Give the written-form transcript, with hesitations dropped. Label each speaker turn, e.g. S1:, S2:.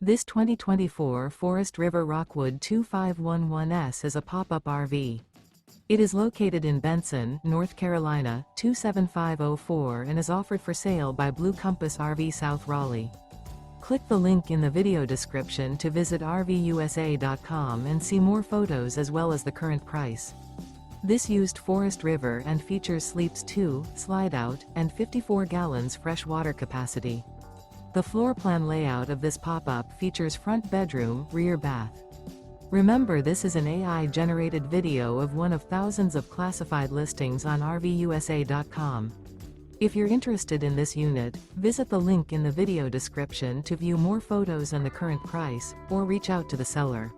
S1: This 2024 Forest River Rockwood 2511S is a pop-up RV. It is located in Benson, North Carolina, 27504 and is offered for sale by Blue Compass RV South Raleigh. Click the link in the video description to visit RVUSA.com and see more photos as well as the current price. This used Forest River and features sleeps 2, Slideout, and 54 gallons fresh water capacity. The floor plan layout of this pop-up features front bedroom, rear bath. Remember, this is an AI-generated video of one of thousands of classified listings on RVUSA.com. If you're interested in this unit, visit the link in the video description to view more photos and the current price, or reach out to the seller.